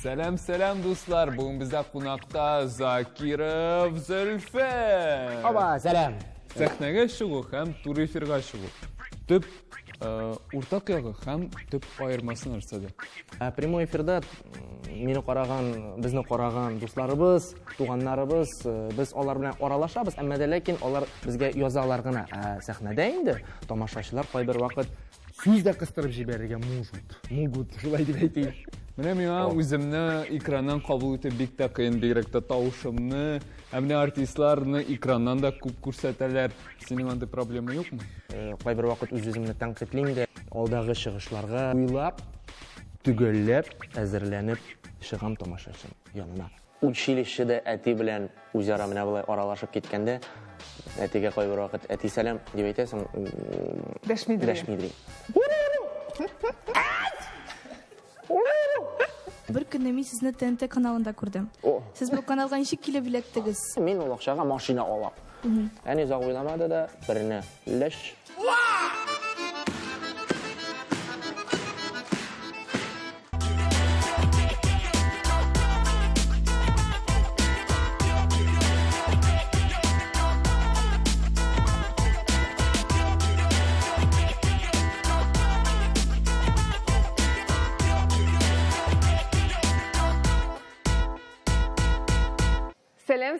Selam dostlar. Bugün bizde konakta Zakirov Zülfet. Oba, selam. Sahnege çıgı hem tur efirga çıgı. Tüp ortak yağı hem tüp ayırmasını arsadı. Прямой эфирда мені қараған, бізді қараған достарыбыз, туғандарыбыз, біз олар белән аралашабыз, әмма дә ләкин олар безгә язалар гына. Сәхнәдә инде тамашачылар кайбер вакыт сүз дә кыстырып җибәрергә могут, шулай дип әйтим. Менә миңа үземне экраннан кабул итеп бик тә кыен, бигрәк тә тавышымны, әмне артистларны экраннан да күп күрсәтәләр. Синең анда проблема юкмы? Кайбер вакыт үз-үземне тәнкыйтьлим дә, алдагы чыгышларга уйлап, түгәлләп, әзерләнеп чыгам тамашачым янына. Училищеда әти белән үзара менә булай аралашып киткәндә, әтигә кайбер вакыт әти сәлам дип әйтәсең, дәшмидри. Бір күні мен сізні ТНТ каналында көрдім. Сіз бұл каналға нешік келе білеттіңіз? Мен ол ақшаға машина алам. Әне ұзақ ойламады да, біріне ләш.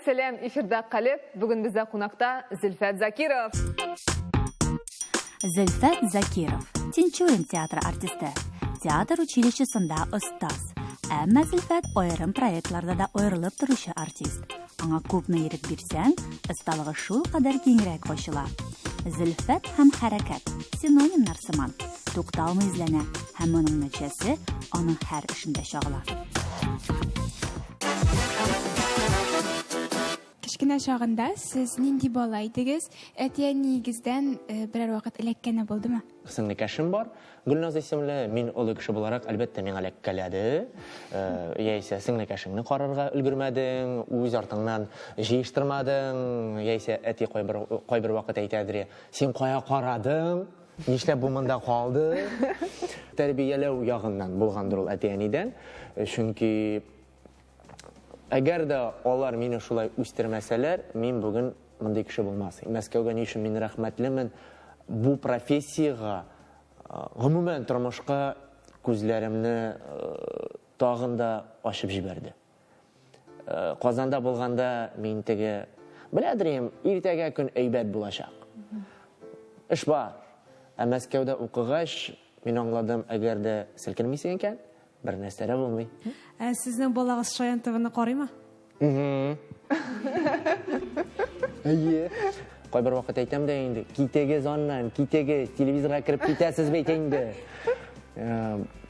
Selam, efirde Kalep. Bugün bize konakta Zülfet Zakirov. Zülfet Zakirov, Tinçurin teatr artisti. Teatr училищесында ұстаз. Әмма Zülfet ayırım proyektlarda da ayrılıp duruşu artist. Аңа күпме ерік бирсәң, ысталыгы шул кадәр киңрәк ачыла. Zülfet һәм хәрәкәт синонимнар сыман. Тукталмый изләнә һәм моның нәтиҗәсе аның һәр эшендә чагыла. Кішкене шағында сіз нинди бала идегез? Әтия нигездән берәр вакыт эләккәне булдымы? Сеңлекәшем бар. Гөлназ исемле, мин олы кеше буларак әлбәттә миңа эләккәләде. Яисә сеңлекәшеңне карарга өлгермәдең, үз артыңнан җыештырмадың, яисә әти кайбер вакыт әйтәдер, син кая карадың? Нишләп бу монда калды? Тәрбияләү ягыннан булгандыр ул әти-әнидән. Чөнки әгәр дә алар мине шулай үстермәсәләр, мин бүген мондый кеше булмас. Мәскәүгә ни өчен мин рәхмәтлемен. Бу профессиягә, гомумән тормышка күзләремне тагын да ачып җибәрде. Казанда булганда мин теге беләдерем, иртәгә көн әйбәт булачак. Эш бар. Ә Мәскәүдә укыгач, мин аңладым, әгәр дә селкенмисең икән, бер нәрсә булмый. Сезнең балагыз Шаян ТВ-ны карыймы? Әйе. Кайбер вакыт әйтәм дә инде, китегез аннан, китегез, телевизорга кирип китәсез бит инде.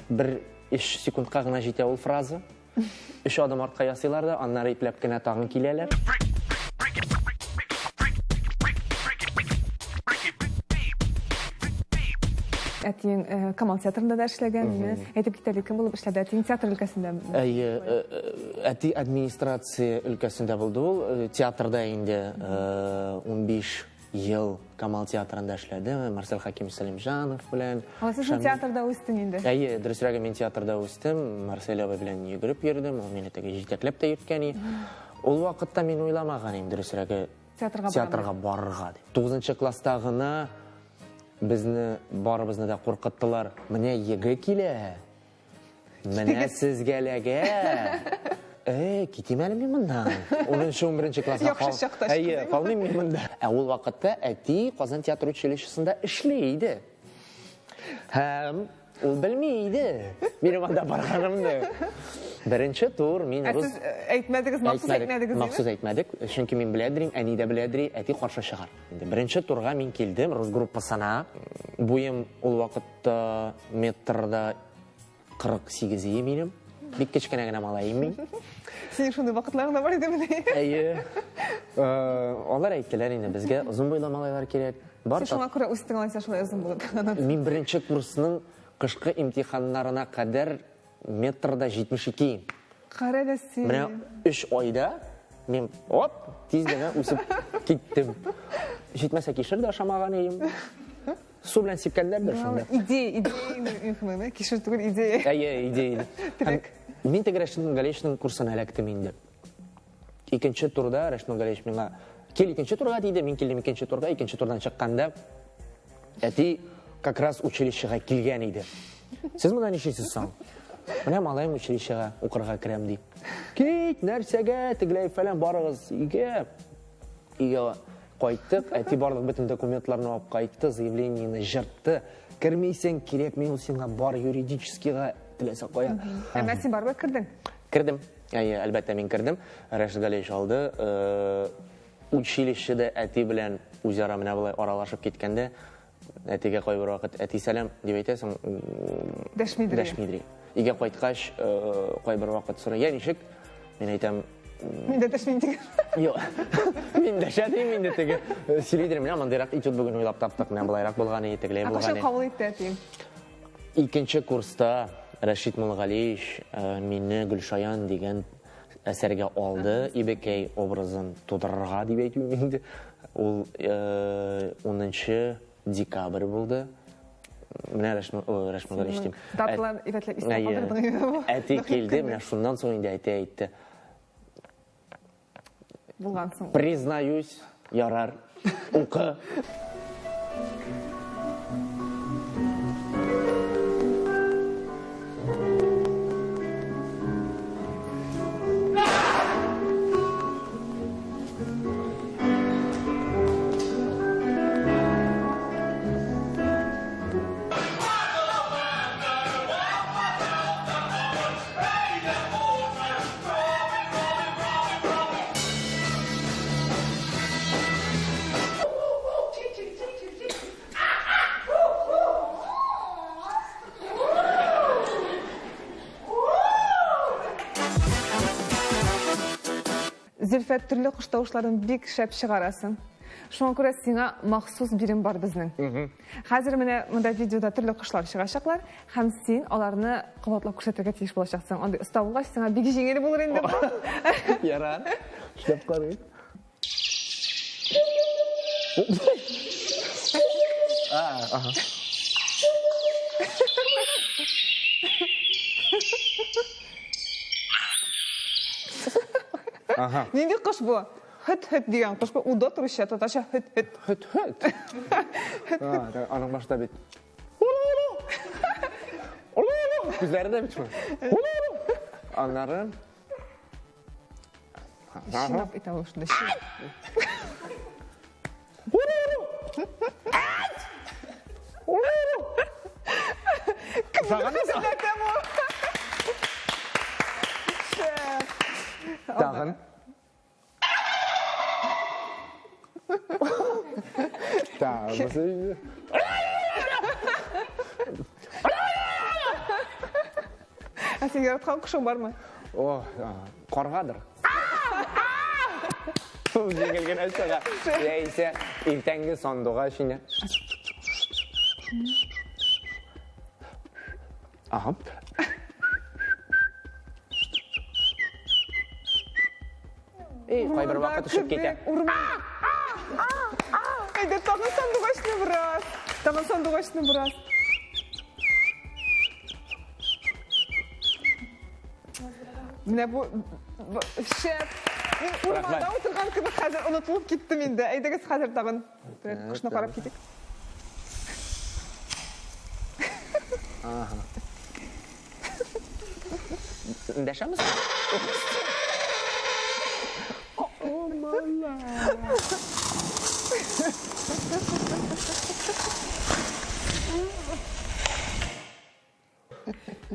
Бер 3 секундка гына җитә ул фраза. 3 адым артка ясыйлар да, аннары ипләп кенә тагын киләләр. Әтиң Камал театрында да эшләгәнме? Әйтеп китәлек, кем булып эшләде? Әтиң театр өлкәсендәме? Әйе, әти администрация өлкәсендә булды ул. Театрда инде 15 ел Камал театрында эшләде. Марсел Хакимов Сәлимҗанов белән. Сез театрда үстең инде. Әйе, дөресрәге мин театрда үстем. Марсел абый белән йөгереп йөрдем. Ул мине теге җитәкләп тә йөрткән. Ул вакытта мин уйламаган идем, дөресрәге театрга барырга дип. 9 класста гына безне барыбызны да куркыттылар. Менә еге килә. Менә сезгәләгә. Китим әле мин моннан. 10-11 класска калдым. Әйе, калмыйм мин монда. Ул вакытта әти Казан театр училищесында эшли иде. Һәм ул белми иде. Минем анда барганымны. Беренче тур мин рус әйтмәдегез, махсус әйтмәдегез. Махсус әйтмәдек, чөнки мин беләдерим, әни дә беләдери, әти каршы чыгар. Беренче турга мин килдем рус группасына. Буем ул вакытта метрда 48 минем. Бик кечкенә генә малаем мин. Син шундый вакытларда бар идеме? Әйе. Алар әйттеләр инде безгә озын буйлы малайлар кирәк. Бар. Шуңа күрә үстең алса шулай озын булып. Мин беренче курсның кышкы имтиханнарына кадәр метрда 72. Кара да син. Менә 3 айда мин тиз генә үсеп киттем. Җитмәсә кишер дә ашамаган идем. Су белән сипкәннәрдер шунда. Идея мөхимме? Кишер түгел идея. Әйе, идея. Мин теге Рәшит Галишның курсын эләктем инде. Икенче турда Рәшит Галиш миңа кил икенче турга диде, мин килдем икенче турга, икенче турдан чыкканда әти как раз училищега килгән иде. Сез монда ничисез соң? Менә малайым училищега укырга керәм ди. Кит, нәрсәгә, тегеләй фәлән барыгыз, игә. Игә кайттык, әти барлык бөтен документларны алып кайтты, заявлениене җыртты. Кермисең кирәк, мин ул сиңа бар юридическийга теләсә кая. Әмма син барбы кирдең? Кирдем. Әйе, әлбәттә мин кирдем. Рәшит Галиш алды. Училищеда әти белән үзара менә булай аралашып киткәндә, әтигә кайбер вакыт әти сәлам дип әйтәсең, дәшмидри. Игә кайткач, кайбер вакыт сорый, "Я ничек?" Мин әйтәм, Мин дә дәшмидем. "Юк. Мин дәшәдем инде теге. Сөйләдем, менә мондайрак итү бүген уйлап таптык, менә булайрак булган иде, тегеләй булган Кашын иде." кабул итте әтиң. Икенче курста Рәшит Мулгалиш мине Гөлшаян дигән әсәргә алды, Ибекәй образын тудырырга дип әйтү инде. Ул 10 декабрь булды. Менә Рәшит Мулгалиш дим. Даталар ифәтләп исә калдырдың. Әти килде, менә шуннан соң инде әти әйтте. Булган соң. Признаюсь, ярар, укы. Зөлфәт төрле кош тавышларын бик шәп чыгарасын. Шуңа күрә сиңа махсус бирим бар безнең. Хәзер менә монда видеода төрле кошлар чыгачаклар, һәм син аларны кабатлап күрсәтергә тиеш булачаксың. Андый оста булгач сиңа бик җиңел булыр инде. Ярар. Эшләп карый. Ага. Ага. Нинди кош бу? Хөт дигән кош бу. Уда торучы татарча хөт. Höt. Аның башта бит. Күзләре дә бит шул. Аннары. Шинап итә ул шунда. Тагын. Тагын. Син яраткан кошың бармы? О, каргадыр. Ул җиңелгән әсәгә. Яисә иртәнге сандуга шинә. Ага. Кайбер вакыт ушып китә. Әйдә, тагын сандугачны бераз. Менә бу шәп. Мин урманда утырган кебек хәзер онытылып киттем инде. Әйдәгез хәзер тагын кошны карап китик. Ага. Дәшәмез?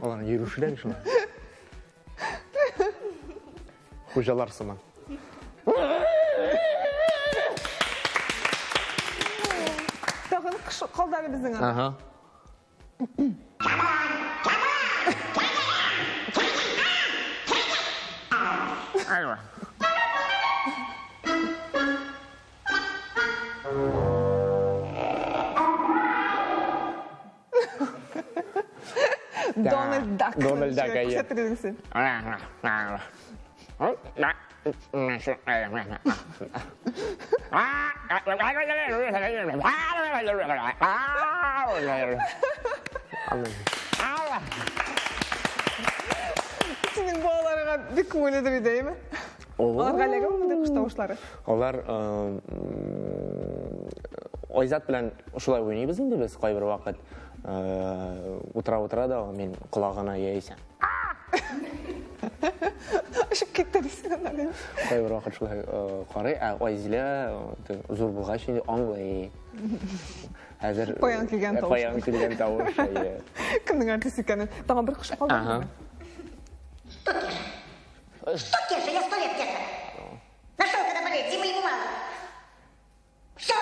Аларның йөрүшләре шулай. Хуҗалар сыман. Тагын кош калды әле безнең. Ага. Айва. Donald Duck. Donald Duck, әйе. Күрсәтергә син. Senin balalarına bir kumuludur değil mi? Onlar galiba mı kuştavuşları? Олар Айзат белән шулай уйныйбыз инде без кайбер вакыт. Утыра да мен колагына яисә. Ашып кетті дейсің онда. Кайбер вакыт шулай карый, Айзилә зур булгач инде аңлый. Хәзер Паян килгән тавыш. Паян килгән тавыш. Кемнең артист икәнен тагын бер кыш калды. Что Кеша, я 100 лет Кеша. Нашел, когда болеет, зимы ему мало. Все,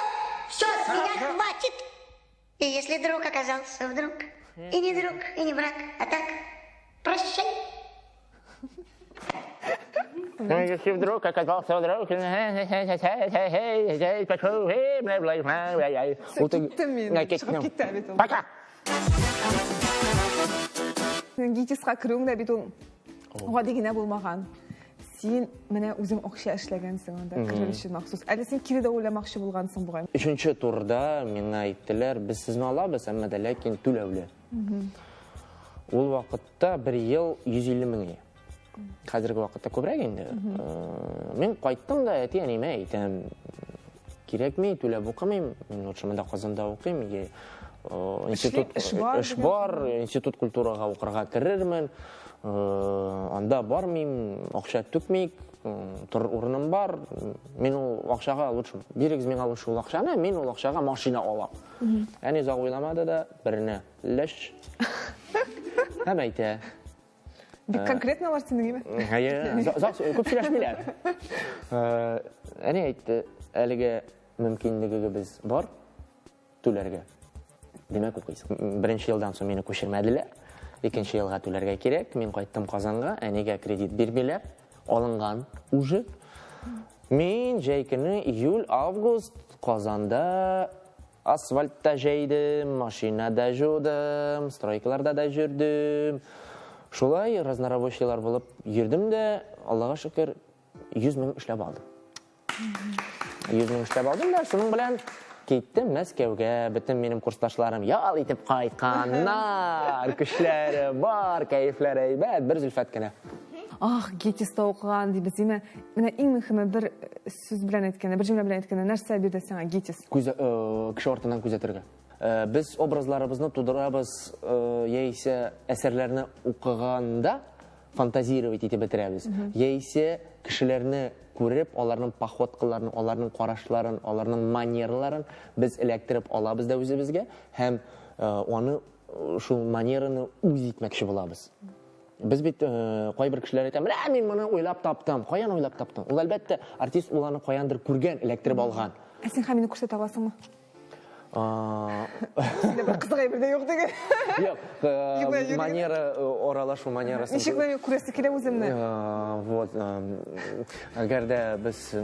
с меня хватит. И если друг оказался вдруг, и не друг, и не враг, а так, прощай. Если вдруг оказался вдруг, пока. Гитисқа кіруің да бит ол оға дегене болмаған. Сен менә үзең акча эшләгәнсең анда, кірер өчен махсус. Әле сен кире дә уйламакчы булгансың бугай. Üçüncü турда миңа әйттеләр, без сезне алабыз, әмма дә ләкин түләүле. Ул вакытта 1 ел 150 мең. Хәзерге вакытта күбрәк инде. Мин кайттым да әти-әниемә әйтәм, кирәкми, түләп укымыйм. Мин лучше монда Казанда укыйм. Эш бар, институт культурага укырга керермен. Анда бармыйм, акча түкмик, урыным бар. Мин ул акчага лучше бирегез миңа лучше ул акчаны, мин ул акчага машина алам. Әни зак уйламады да, берне леш. Һәм әйтә. Бик конкретналар синең име? Хәер, зак күп сөйләшмиләр. Әни әйтте, әлегә мөмкинлегебез бар түләргә. Демәк укыйсың. Беренче елдан соң мине күчермәделәр. Икенче елга түләргә кирәк. Мин кайттым Казанга, әнигә кредит бирмиләр. Алынган уже. Мин җәй көне июль, август Казанда асфальтта җәйдем, машинада жудым, стройкаларда да жүрдем. Шулай разнорабочийлар булып йөрдем дә, Аллага шөкер, 100 мең эшләп алдым. 100 мең эшләп алдым да, шуның белән киттем Мәскәүгә, бөтен минем курсташларым ял итеп кайтканнар, көчләре бар, кайфләре әйбәт, бер Зөлфәт кенә. Ах, Гетиста укыган дибез име. Менә иң мөһиме бер сүз белән әйткәндә, бер җөмлә белән әйткәндә, нәрсә бирде сиңа Гетис? Кеше артыннан күзәтергә. Без образларыбызны тудырабыз, яисә әсәрләрне укыганда фантазировать итеп бетерәбез. Яисә кешеләрне күреп, аларның походкаларын, аларның карашларын, аларның манерларын без эләктереп алабыз да үзебезгә һәм аны шул манераны үз итмәкче булабыз. Без бит кайбер кешеләр әйтә, "Менә мин моны уйлап таптым." Каян уйлап таптың? Ул әлбәттә артист уларны каяндыр күргән, эләктереп алган. Ә син хәмине күрсәтә аласыңмы? Синдә бер кызык әйбер дә юк диген. Юк, манера оралашу манерасы. Ничек менә күрәсе килә үземне? Вот, әгәр дә без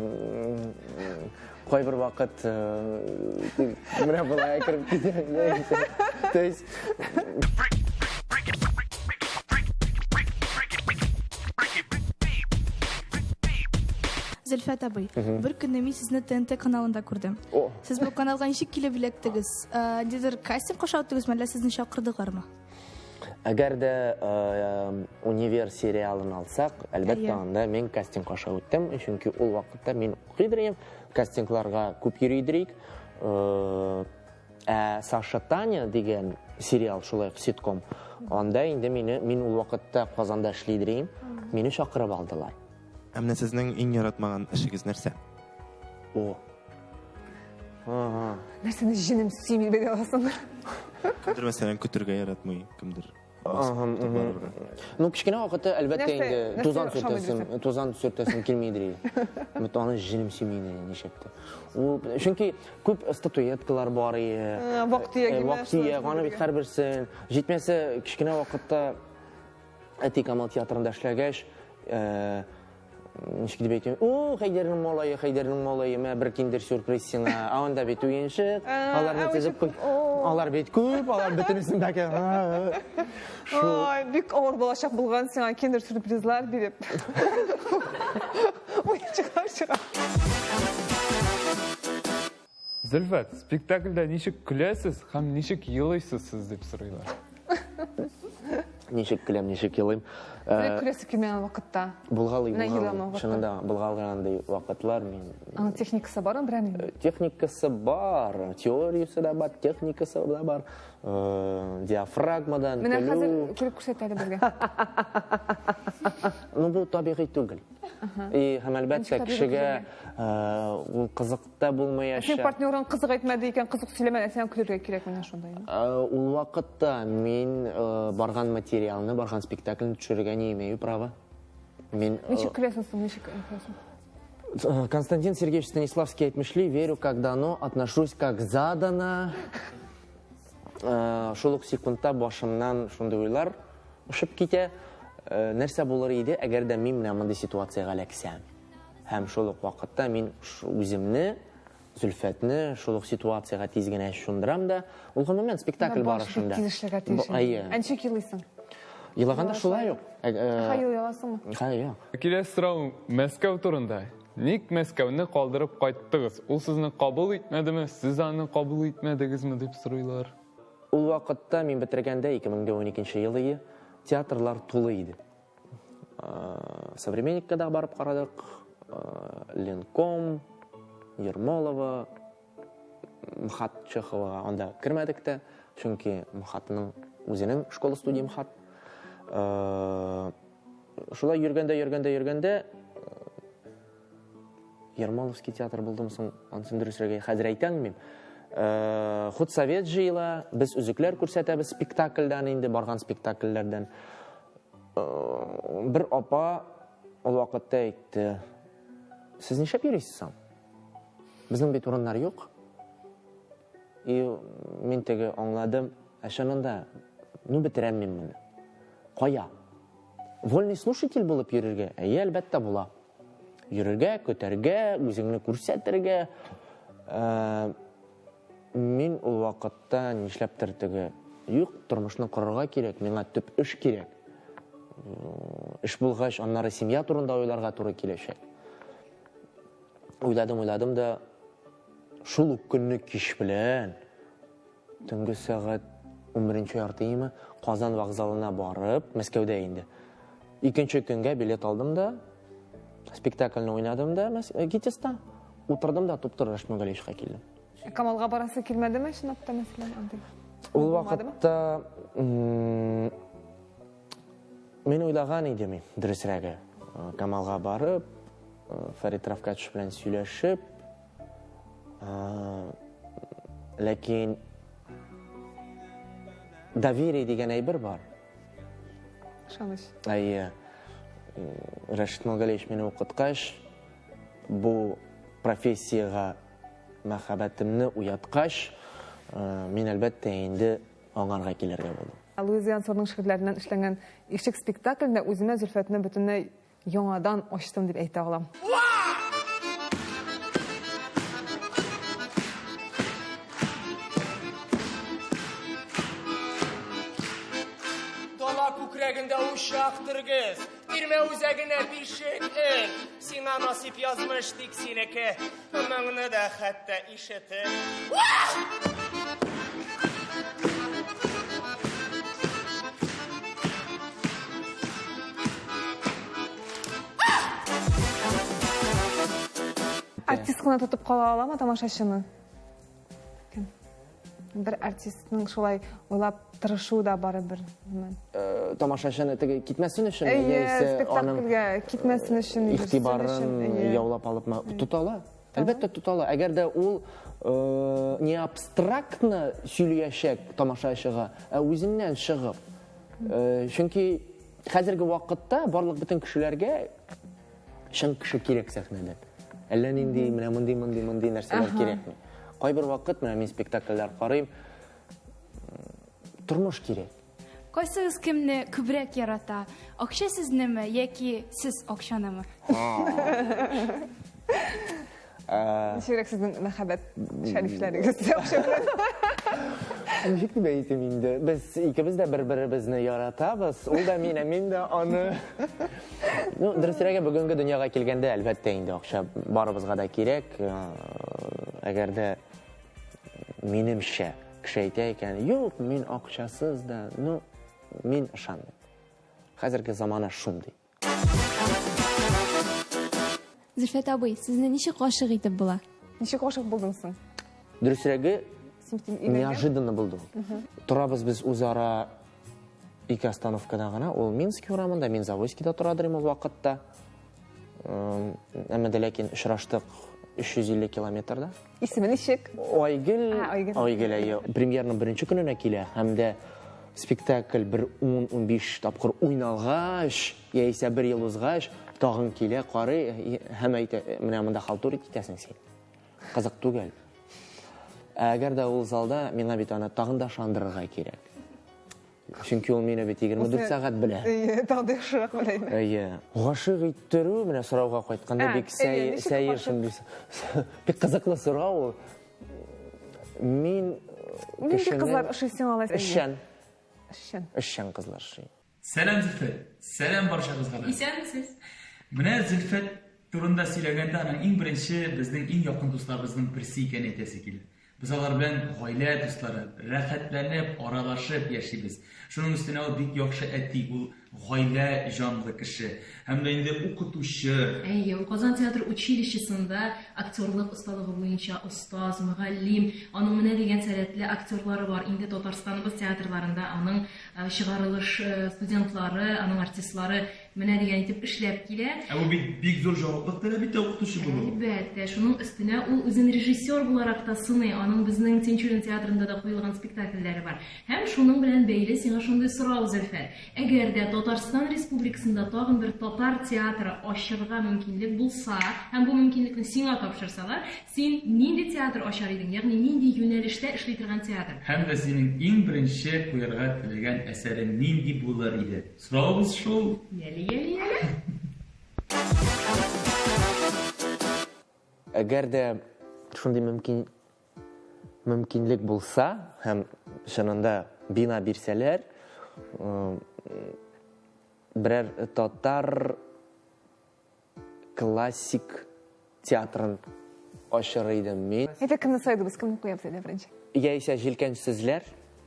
кайбер вакыт менә булай кереп китә. То есть Зөлфәт абый, бер көнне мин сезне ТНТ каналында күрдем. Сез бу каналга ничек килеп эләктегез? Дидер кастинг кашаудыгыз, мәллә сезне чакырдылармы? Әгәр дә универ сериалын алсак, әлбәттә анда мин кастинг каша үттем, чөнки ул вакытта мин укыйдым, кастингларга күп йөридек. Саша Таня дигән сериал шулай ситком. Анда инде мин ул вакытта Казанда эшлидем, мине чакырып алдылар. Әмма сезнең иң яратмаган эшегез нәрсә? Нәрсәне җинем сөйми бер аласың? Кемдер мәсәлән көтергә яратмый, кемдер. Ну, кичкенә вакытта әлбәттә инде тузан сүртәсем килмидер. Мет аны җинем сөйми ничектә. Ул чөнки күп статуэткалар бар иде. Вакытия ганы бит һәрберсен. Җитмәсә кичкенә вакытта Әти Камал театрында эшләгәч, ничек дип әйтим? Хәйдәрнең малае, мә бер киндер сюрприз сиңа. Анда бит уенчык, аларны тезеп куй. Алар бит күп, алар бөтенесен дә. Ой, бик авыр булачак булган сиңа киндер сюрпризлар биреп. Уенчыклар чыга. Зөлфәт, спектакльдә ничек көләсез һәм ничек елыйсыз сез дип сорыйлар. Ничек көләм, ничек елыйм. Күрәсе килмәгән вакытта. Булгалый, Менә еламау вакыты. шунында булгалгандай вакытлар мин. Аның техникасы бармы, берәр? Техникасы бар, теориясы да бар, техникасы да бар. Диафрагмадан Менә көлү. хәзер күреп күрсәтә әле безгә. Ну, бу табигый түгел. И һәм әлбәттә Ничек кешегә ул кызыкта Син булмаячак. партнерың кызык әйтмәде икән, кызык сөйләмәде, сен көләргә кирәк менә шундай. Ул вакытта мин барган материалны, барган спектакльне төшерергә не имею права. Мин Ничек көләсең соң, ничек көләсең? Константин Сергеевич Станиславский әйтмешли, верю как дано, отношусь как задано. Шул ук секундта башымнан шундый уйлар ушып китә. Нәрсә булыр иде, әгәр дә мин менә мондый ситуациягә эләксәм. Һәм шул ук вакытта мин үземне, Зөлфәтне шул ук ситуациягә тиз генә шундырам да, ул гомумән спектакль барышында. Тиз эшләргә тиеш. Ничек елыйсың? Елаганда шулай ук. Хәйер яласыңмы? Хәйер. Киләсе сорау Мәскәү турында. Ник Мәскәүне калдырып кайттыгыз? Ул сезне кабул итмәдеме? Сез аны кабул итмәдегезме дип сорыйлар. Ул вакытта мин бетергәндә 2012 елы театрлар тулы иде. Современникка да барып карадык. Ленком, Ермолова, МХАТ Чехова анда кирмәдек тә, чөнки МХАТның үзенең школа-студия МХАТ. Шулай йөргәндә Ермоловский театр булдым соң, анысын дөресрәгә хәзер әйтә алмыйм. Худсовет җыела, без үзекләр күрсәтәбез спектакльдән инде, барган спектакльләрдән. Бер апа ул вакытта әйтте: "Сез нишләп йөрисез соң? Безнең бит урыннар юк." И мин теге аңладым, шунында, ну бетерәм мин моны. Кая? Вольный слушатель булып йөрергә? Әлбәттә була. Йөрергә, көтәргә, үзеңне күрсәтергә. Мин ул вакытта нишләптер теге, юк, тормышны корырга кирәк, миңа төп эш кирәк. Эш булгач, аннары семья турында уйларга туры киләчәк. Уйладым да, шул ук көнне кич белән, төнге сәгать 11 яртыймы, Казан вокзалына барып, Мәскәүдә инде. Икенче көнгә билет алдым да, спектакльне уйнадым да, Гитиста. Утырдым да, туп-туры Рашмагалишка килдем. Камалга барасы килмәдеме шунда мәсәлән андый? Ул вакытта мин уйлаган идем, дөресрәге. Камалга барып, Фәрит Рафкатович белән сөйләшеп, ләкин доверие дигән әйбер бар. Шаныш. Рашид Магалевич мине укыткач, бу профессияга мәхәббәтемне уяткач, мин әлбәттә инде аңарга килергә булдым. Луиза Янсорның шигырьләреннән эшләнгән ишек спектакльдә үземә Зөлфәтне бөтенләй яңадан ачтым дип әйтә алам. Дала күкрәгендә ушактыргыз, тирмә үзәгенә бишек эл. Сиңа насип язмыш тик синеке, моңны да хәтта ишетеп. Артист кына тотып кала аламы тамашачыны? Бер артистның шулай уйлап тырышу да бары бер. Тамашачыны теге китмәсен өчен, спектакльгә китмәсен өчен, игътибарын яулап алып тотала. Әлбәттә тотала. Әгәр дә ул не абстрактны сөйләячәк тамашачыга, ә үзеннән чыгып. Чөнки хәзерге вакытта барлык бөтен кешеләргә чын кеше кирәк сәхнәдә. Әллә нинди менә мондый нәрсәләр кирәкми. Кайбер вакыт менә мин спектакльләр карыйм. Тормыш кирәк. Кайсыгыз кемне күбрәк ярата? Акча сезнеме яки сез акчанымы? Ничек сезнең мәхәббәт шәрифләрегез акча белән? Ничек дип әйтим инде? Без икебез дә бер-беребезне яратабыз. Ул да мине, мин дә аны. Ну, дөресрәге бүгенге дөньяга килгәндә, әлбәттә инде акча барыбызга да кирәк. Әгәр дә минемчә кеше әйтә икән, юк, мин акчасыз да, ну, мин ышанмыйм. Хәзерге замана шундый. Зөлфәт абый, сезне ничек гашык итеп була? Ничек гашык булдың соң? Дөресрәге, Син бит имәнгән. неожиданно булды. Торабыз без үзара ике остановкада гына, ул Минск урамында, мин Завойскида торадыр ул вакытта. Әмма дә ләкин очраштык 350 километрда. Исеме ничек? Айгөл, Айгөл. Айгөл, премьерның беренче көненә килә, һәм дә спектакль бер 10-15 тапкыр уйналгач, яисә бер ел узгач, тагын килә, карый, һәм әйтә, менә монда халтурит итәсең син. Кызык түгел. Әгәр дә ул залда миңа бит аны тагын да шандырырга кирәк. Чөнки ул мине бит 24 сәгать белә. Тагы яхшырак беләйме? Әйе. Гашык иттерү менә сорауга кайтканда бик сәер шундый. Бик кызыклы сорау. Мин Нинди кызлар ошый сиңа алайса? Эшчән кызлар шый. Сәлам Зөлфәт. Сәлам баршагызга. Исәнмесез? Менә Зөлфәт турында сөйләгәндә аның иң беренче безнең иң якын дусларыбызның берсе икән әйтәсе килә. Biz алар белән гаилә дуслары, рәхәтләнеп, аралашып яшибез. Шуның өстенә ул бик яхшы әти, ул гаилә җанлы кеше. Һәм дә инде укытучы. Әйе, ул Казан театр училищесында актерлык осталыгы буенча остаз, мөгаллим, аның менә дигән сәләтле актерлары бар. Инде Татарстаныбыз театрларында аның чыгарылыш студентлары, аның артистлары менә дигән итеп эшләп килә. Ул бик зур җаваплылык таләп итә укытучы булу. Әлбәттә, шуның өстенә ул үзен режиссер буларак та сыный. Аның безнең Тинчурин театрында да куелган спектакльләре бар. Һәм шуның белән бәйле сиңа шундый сорау, Зөлфәт. Әгәр дә Татарстан Республикасында тагын бер татар театры ачырга мөмкинлек булса, һәм бу мөмкинлекне сиңа тапшырсалар, син нинди театр ачар идең? Ягъни нинди юнәлештә эшли торган театр? Һәм дә синең иң беренче куярга теләгән әсәрең нинди булыр иде? Соравыбыз шул. Яли. Әгәр дә шундый мөмкинлек булса, һәм шунында бина бирсәләр, берәр татар классик театрын ачар идем мин. Әйтә, кемне сайдыбыз, кемне куябыз әле беренче? Яисә җилкән сүзләр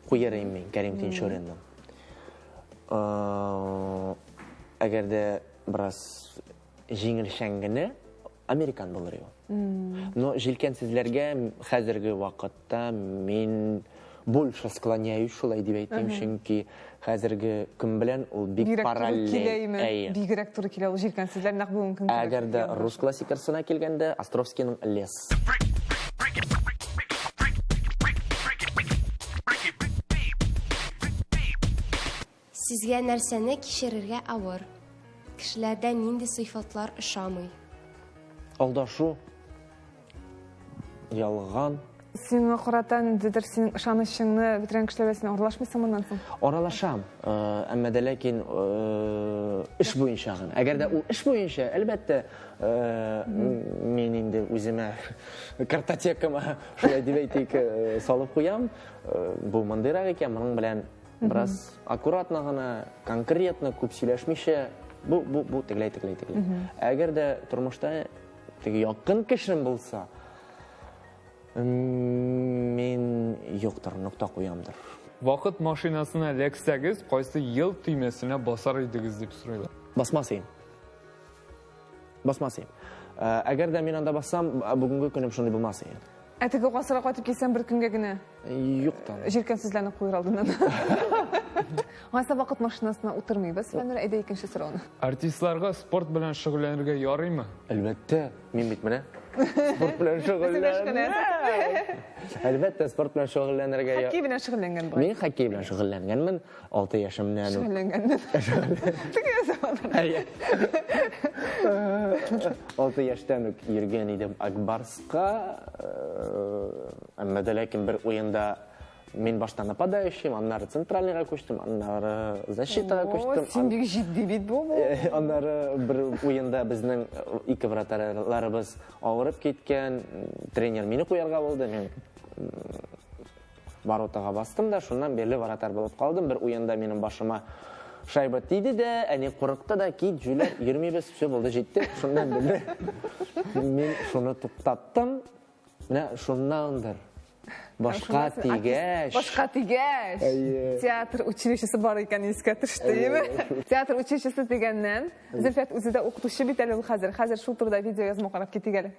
куяр идем мин Кәрим Тинчуринның. Әгәр дә бераз җиңелчән генә американ булыр иде. Но җилкән сүзләргә хәзерге вакытта мин больше склоняюсь шулай дип әйтим, чөнки хәзерге көн белән ул бик параллель. Бигрәк туры килә ул җилкән сүзләр нәкъ бүген көн. Әгәр дә рус классикасына килгәндә, Островскийның Лес. Сезгә нәрсәне кичерергә авыр? Кешеләрдә нинди сыйфатлар ошамый? Алдашу, ялган. Сиңа карата ниндидер синең ышанычыңны бетерән кешеләр син аралашмыйсың моннан соң? Аралашам, әмма дә ләкин эш буенча гына. Әгәр дә ул эш буенча, әлбәттә, мин инде үземә картотекама шулай дип әйтик, салып куям. Бу мондыйрак икән, моның белән бераз аккуратно гына, конкретно күп сөйләшмичә, бу тегеләй. Әгәр дә тормышта теге якын кешем булса, мин юктыр, нокта куямдыр. Вакыт машинасына эләксәгез, кайсы ел төймәсенә басар идегез дип сорыйлар. Басмасыйм. Әгәр дә мин анда бассам, бүгенге көнем шундый булмас иде. Теге гасырга кайтып килсәм бер көнгә генә. Юктыр. Җилкән сүзләрне куйыр алдыннан. Гайса вакыт машинасына утырмыйбыз. Фәннәр әйдә икенче сорауны. Артистларга спорт белән шөгыльләнергә ярыймы? Әлбәттә, мин бит менә спорт белән шөгыльләнәм. Әлбәттә, спорт белән шөгыльләнергә. Хоккей белән шөгыльләнгән бу. Мин хоккей белән шөгыльләнгәнмен 6 яшымнан. Шөгыльләнгәнмен. Әйе. 6 яшьтән үк йөргән идем Акбарска. Әмма дә ләкин бер уенда мин башта нападающий, аннары центральныйга күчтем, аннары защитага күчтем. Син бик җитди бит бу. Аннары бер уенда безнең ике вратарьларыбыз авырып киткән, тренер мине куярга булды, мин воротага бастым да, шуннан бирле вратарь булып калдым. Бер уенда минем башыма шайба тиде дә, әни курыкты да, кит, җүләр, йөрмибез, все булды, җитте. Шуннан бирле мин шуны туктаттым. Менә шуннандыр Башка тигәч. Башка тигәч. Театр училищесі бар екен еске төште, дейме? Театр училищесі дегеннән, Зөлфәт үзе дә укытучы бит әле ул хәзер. Хәзер шул турыда видео язма карап китик әле.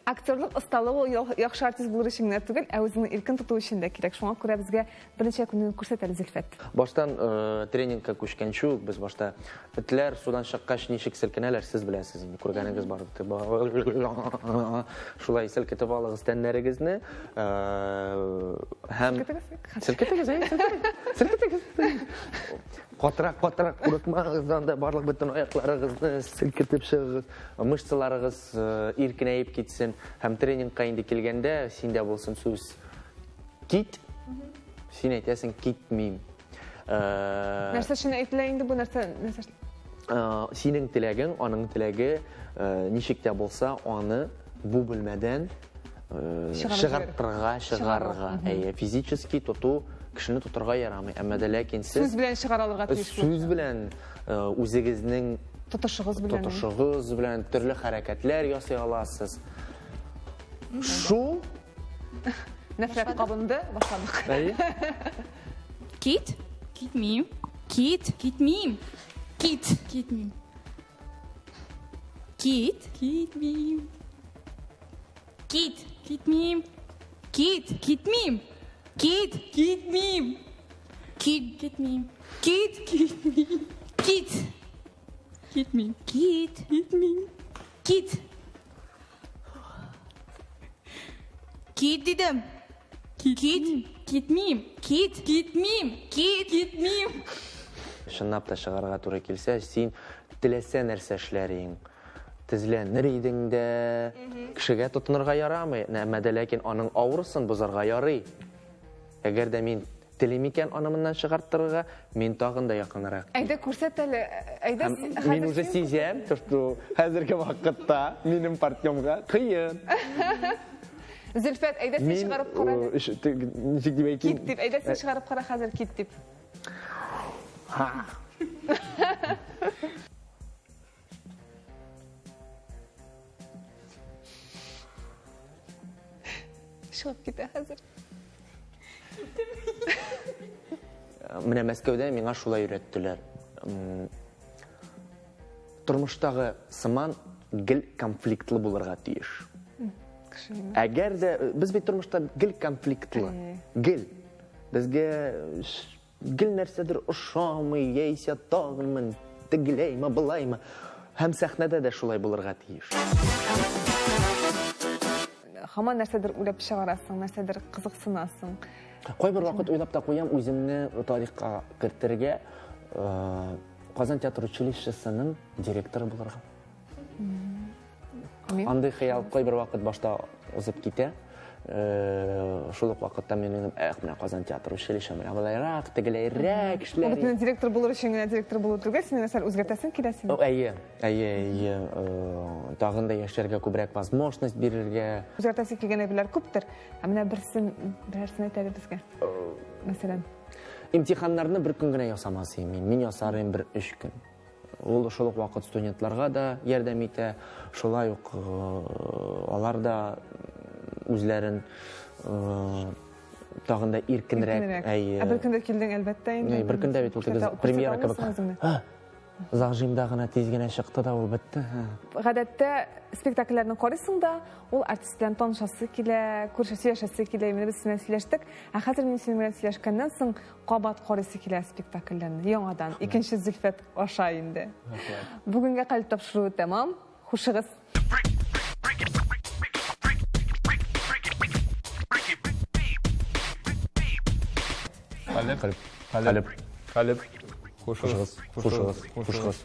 Актерлык ысталыгы ул яхшы артист булыр өчен генә түгел, ә үзеңне иркен тоту өчен дә кирәк. Шуңа күрә безгә берничә көннән күрсәтәле Зөлфәт. Баштан тренингка күчкәнче үк без башта этләр судан чыккач ничек селкенәләр, сез беләсез инде, күргәнегез бар. Шулай селкетеп алыгыз тәннәрегезне, һәм селкетегез. Катырак курытмагыздан да барлык бөтен аякларыгызны селкетеп чыгыгыз, мышцаларыгыз иркенәеп китсен. Һәм тренингка инде килгәндә синдә булсын сүз кит. Син әйтәсең китмим. Нәрсә өчен әйтелә инде бу нәрсә? Синең теләгең, аның теләге ничек тә булса, аны бу бүлмәдән чыгарырга. Физически тоту кешене тотырга ярамый. Әмма дә ләкин сез сүз белән чыгаралырга тиеш. Сүз белән үзегезнең тотышыгыз белән төрле хәрәкәтләр ясый аласыз. Шу нәфрәт кабынды, башладык. Кит? Китмим. Кит? Китмим. Кит? Китмим. Кит? Китмим. Кит? Китмим. Кит? Китмим. Кит? Китмим. Кит? Китмим. Кит? Китмим. Кит? Китмим. Кит? Китмим. Кит? Кит дидем. Кит? Китмим. Кит? Китмим. Кит? Китмим. Шыннап та чыгарга туры килсә, син теләсә нәрсә эшләрең, тезләнер идең дә, кешегә тотынырга ярамый, әмма дә ләкин аның авырысын бозарга ярый. Әгәр дә мин телим икән аны моннан чыгартырга, мин тагын да якынрак. Әйдә күрсәт әле. Әйдә мин уже сизәм, что хәзерге вакытта минем партнёмга кыен. Зөлфәт, әйдә син чыгарып кара. Ничек дип әйтим? Кит дип, әйдә син чыгарып кара хәзер кит дип. Чыгып китә хәзер. Менә Мәскәүдә миңа шулай өйрәттеләр. Тормыштагы сыман гел конфликтлы булырга тиеш. Әгәр дә без бит тормышта гел конфликтлы. Гел. Безгә гел нәрсәдер ошамый, яисә тагын тегеләйме, булаймы. Һәм сәхнәдә дә шулай булырга тиеш. Һаман нәрсәдер уйлап чыгарасың, нәрсәдер кызыксынасың. Кайбер вакыт уйлап та куям үземне тарихка кертергә, Казан театр училищесының директоры булырга. Андый хыял кайбер вакыт башта узып китә. Шул ук вакытта минем менә Казан театр училище менә булайрак, тегеләйрәк эшләр. Бу директор булыр өчен генә директор булу түгел, син нәрсә үзгәртәсең киләсең. Әйе. Тагын да яшәргә күбрәк возможность бирергә. Үзгәртәсе килгән әйберләр күптер. Менә берсен әйтәле безгә. Мәсәлән, имтиханнарны бер көн генә ясамасым мин ясарым бер 3 көн. Ул шул ук вакыт студентларга да ярдәм итә, шулай ук алар да үзләрен тагын да иркенрәк. Бер көндә килдең әлбәттә инде. Бер көндә бит ул премьера кебек. Загжимда гына тиз генә чыкты да ул бетте. Гадәттә спектакльләрне карыйсың да, ул артист белән танышасы килә, күршесе яшәсе килә, менә без синең сөйләштек. Хәзер мин синең белән сөйләшкәннән соң кабат карыйсы килә спектакльләрне яңадан. Икенче Зөлфәт аша инде. Бүгенгә калып тапшыру тәмам. Хушыгыз. Қалып. Хушыгыз.